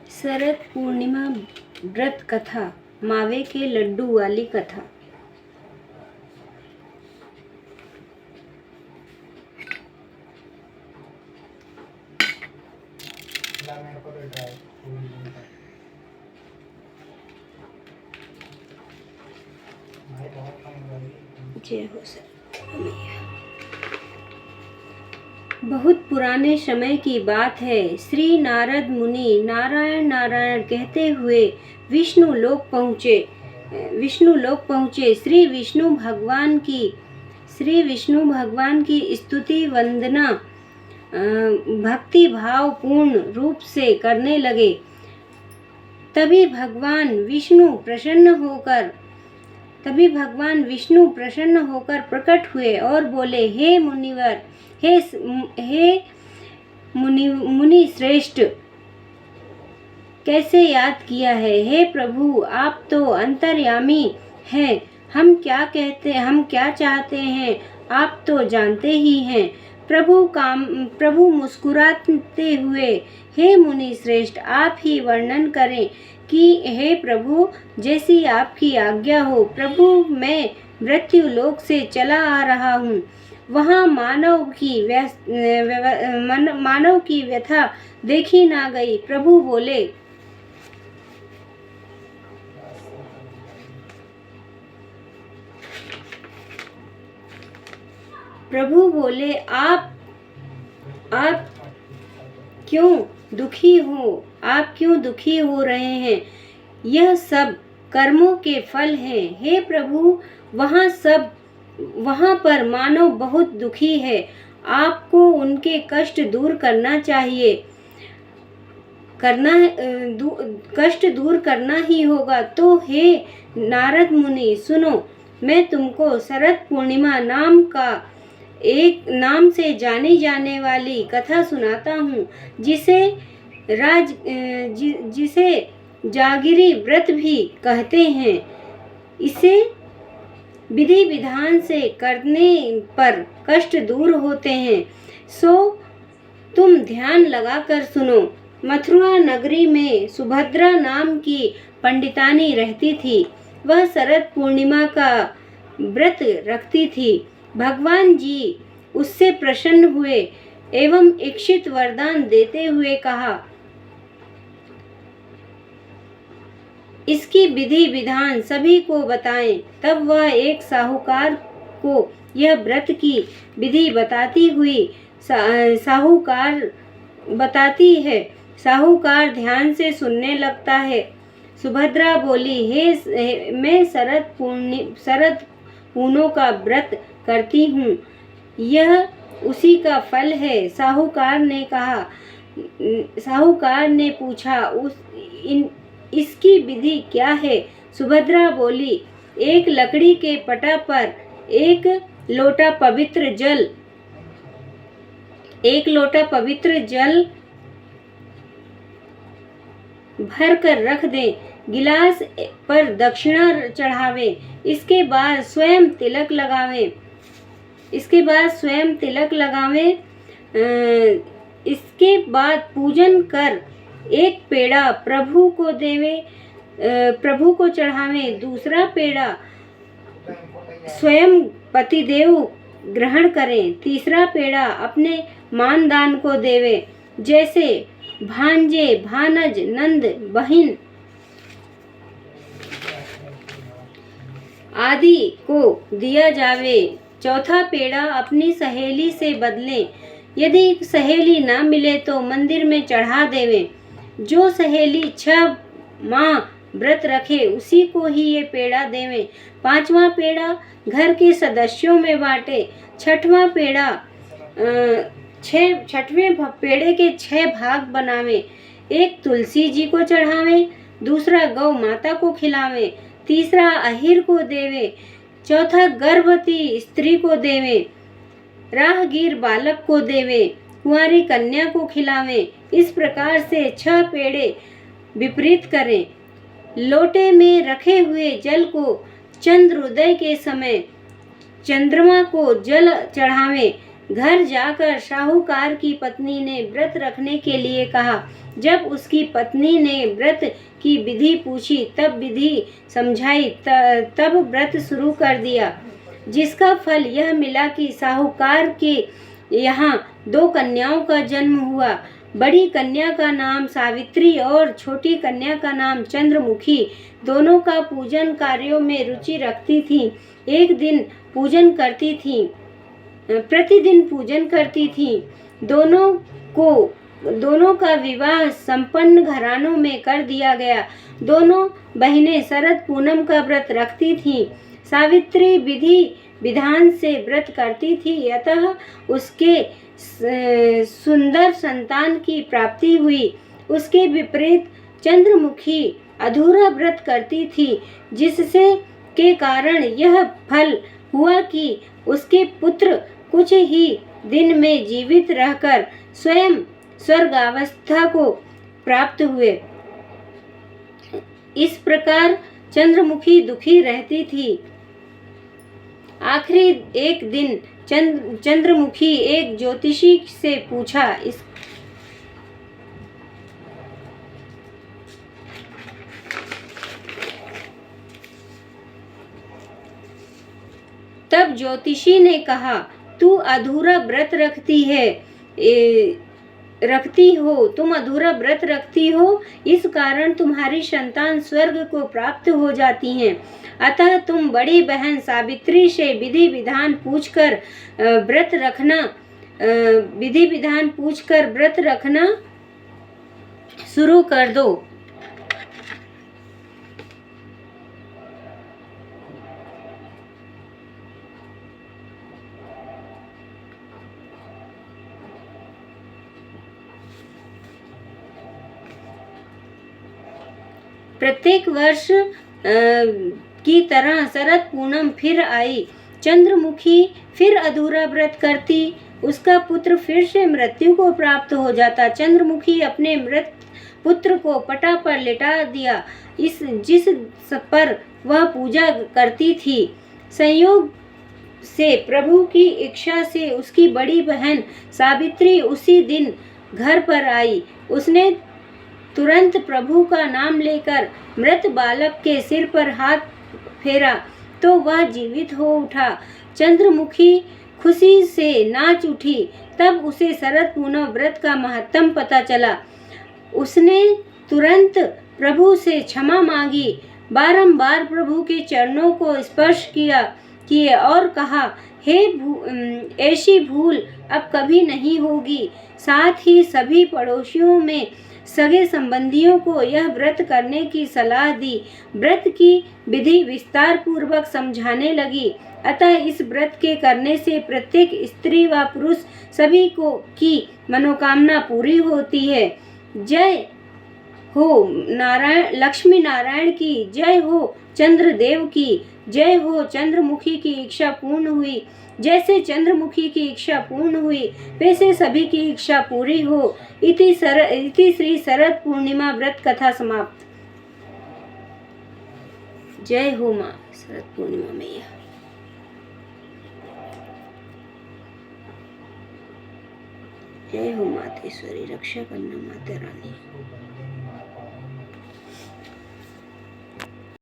शरद पूर्णिमा व्रत कथा, मावे के लड्डू वाली कथा। जय हो सर। बहुत पुराने समय की बात है। श्री नारद मुनि नारायण नारायण कहते हुए विष्णु लोक पहुँचे। श्री विष्णु भगवान की स्तुति वंदना भक्ति भाव पूर्ण रूप से करने लगे। तभी भगवान विष्णु प्रसन्न होकर प्रकट हुए और बोले, हे मुनिवर, हे मुनि श्रेष्ठ, कैसे याद किया है? हे प्रभु, आप तो अंतर्यामी हैं। हम क्या चाहते हैं आप तो जानते ही हैं। प्रभु मुस्कुराते हुए, हे मुनि श्रेष्ठ, आप ही वर्णन करें कि हे प्रभु, जैसी आपकी आज्ञा हो। प्रभु, मैं मृत्यु लोक से चला आ रहा हूँ। वहाँ मानव की व्यथा देखी ना गई। प्रभु बोले, आप क्यों दुखी हो रहे हैं? यह सब कर्मों के फल हैं। हे प्रभु, वहाँ पर मानव बहुत दुखी है। आपको उनके कष्ट दूर करना ही होगा। तो हे नारद मुनि, सुनो, मैं तुमको शरद पूर्णिमा नाम से जानी जाने वाली कथा सुनाता हूँ, जिसे जागीरी व्रत भी कहते हैं। इसे विधि विधान से करने पर कष्ट दूर होते हैं। सो तुम ध्यान लगाकर सुनो। मथुरा नगरी में सुभद्रा नाम की पंडितानी रहती थी। वह शरद पूर्णिमा का व्रत रखती थी। भगवान जी उससे प्रसन्न हुए एवं इच्छित वरदान देते हुए कहा, इसकी विधि विधान सभी को बताएं। तब वह एक साहूकार को यह व्रत की विधि बताती है। साहूकार ध्यान से सुनने लगता है। सुभद्रा बोली, मैं शरद पूर्णिमा का व्रत करती हूँ। यह उसी का फल है। साहूकार ने पूछा, इसकी विधि क्या है? सुभद्रा बोली, एक लकड़ी के पटा पर एक लोटा पवित्र जल भर कर रख दें। गिलास पर दक्षिणा चढ़ावें। इसके बाद स्वयं तिलक लगावें। इसके बाद पूजन कर एक पेड़ा प्रभु को चढ़ावें। दूसरा पेड़ा स्वयं पतिदेव ग्रहण करें। तीसरा पेड़ा अपने मानदान को देवे, जैसे भांजे, भानज, नंद, बहिन आदि को दिया जावे। चौथा पेड़ा अपनी सहेली से बदलें। यदि सहेली ना मिले तो मंदिर में चढ़ा देवें। जो सहेली 6 माह व्रत रखे उसी को ही ये पेड़ा देवें। 5वां पेड़ा घर के सदस्यों में बांटे। 6ठवां पेड़े के 6 भाग बनावें। एक तुलसी जी को चढ़ावें, दूसरा गौ माता को खिलावें, तीसरा अहिर को देवे, चौथा गर्भवती स्त्री को देवे, राहगीर बालक को देवे, कुंवारी कन्या को खिलावें। इस प्रकार से 6 पेड़े विपरीत करें। लोटे में रखे हुए जल को चंद्रोदय के समय चंद्रमा को जल चढ़ावें। घर जाकर साहूकार की पत्नी ने व्रत रखने के लिए कहा। जब उसकी पत्नी ने व्रत की विधि पूछी, तब विधि समझाई, तब व्रत शुरू कर दिया, जिसका फल यह मिला कि साहूकार के यहाँ 2 कन्याओं का जन्म हुआ। बड़ी कन्या का नाम सावित्री और छोटी कन्या का नाम चंद्रमुखी। दोनों का पूजन कार्यों में रुचि रखती थी। एक दिन पूजन करती थी, प्रतिदिन पूजन करती थी। दोनों का विवाह संपन्न घरानों में कर दिया गया। दोनों बहनें शरद पूनम का व्रत रखती थीं। सावित्री विधि विधान से व्रत करती थी, अतः उसके सुंदर संतान की प्राप्ति हुई। उसके विपरीत चंद्रमुखी अधूरा व्रत करती थी, जिससे के कारण यह फल हुआ कि उसके पुत्र कुछ ही दिन में जीवित रहकर स्वयं स्वर्गावस्था को प्राप्त हुए। इस प्रकार चंद्रमुखी दुखी रहती थी। आखिरी एक दिन चंद्रमुखी एक ज्योतिषी से पूछा। तब ज्योतिषी ने कहा, तू अधूरा व्रत तुम अधूरा व्रत रखती हो, इस कारण तुम्हारी संतान स्वर्ग को प्राप्त हो जाती हैं। अतः तुम बड़ी बहन सावित्री से विधि विधान पूछकर व्रत रखना शुरू कर दो। प्रत्येक वर्ष की तरह शरद पूनम फिर आई। चंद्रमुखी फिर अधूरा व्रत करती, उसका पुत्र फिर से मृत्यु को प्राप्त हो जाता। चंद्रमुखी अपने मृत पुत्र को पटा पर लिटा दिया, जिस पर वह पूजा करती थी। संयोग से प्रभु की इच्छा से उसकी बड़ी बहन सावित्री उसी दिन घर पर आई। उसने तुरंत प्रभु का नाम लेकर मृत बालक के सिर पर हाथ फेरा तो वह जीवित हो उठा। चंद्रमुखी खुशी से नाच उठी। तब उसे शरद पूनम व्रत का महत्व पता चला। उसने तुरंत प्रभु से क्षमा मांगी, बारंबार प्रभु के चरणों को स्पर्श किए और कहा, हे ऐसी भूल अब कभी नहीं होगी। साथ ही सभी पड़ोसियों में सगे संबंधियों को यह व्रत करने की सलाह दी। व्रत की विधि विस्तार पूर्वक समझाने लगी। अतः इस व्रत के करने से प्रत्येक स्त्री व पुरुष सभी की मनोकामना पूरी होती है। जय हो नारायण, लक्ष्मी नारायण की जय हो, चंद्रदेव की जय हो। चंद्रमुखी की इच्छा पूर्ण हुई। जैसे चंद्रमुखी की इच्छा पूर्ण हुई, वैसे सभी की इच्छा पूरी हो। इति श्री शरद पूर्णिमा व्रत कथा समाप्त। जय हो माँ शरद पूर्णिमा मैया। जय हो मातेश्वरी, रक्षा करना माता रानी।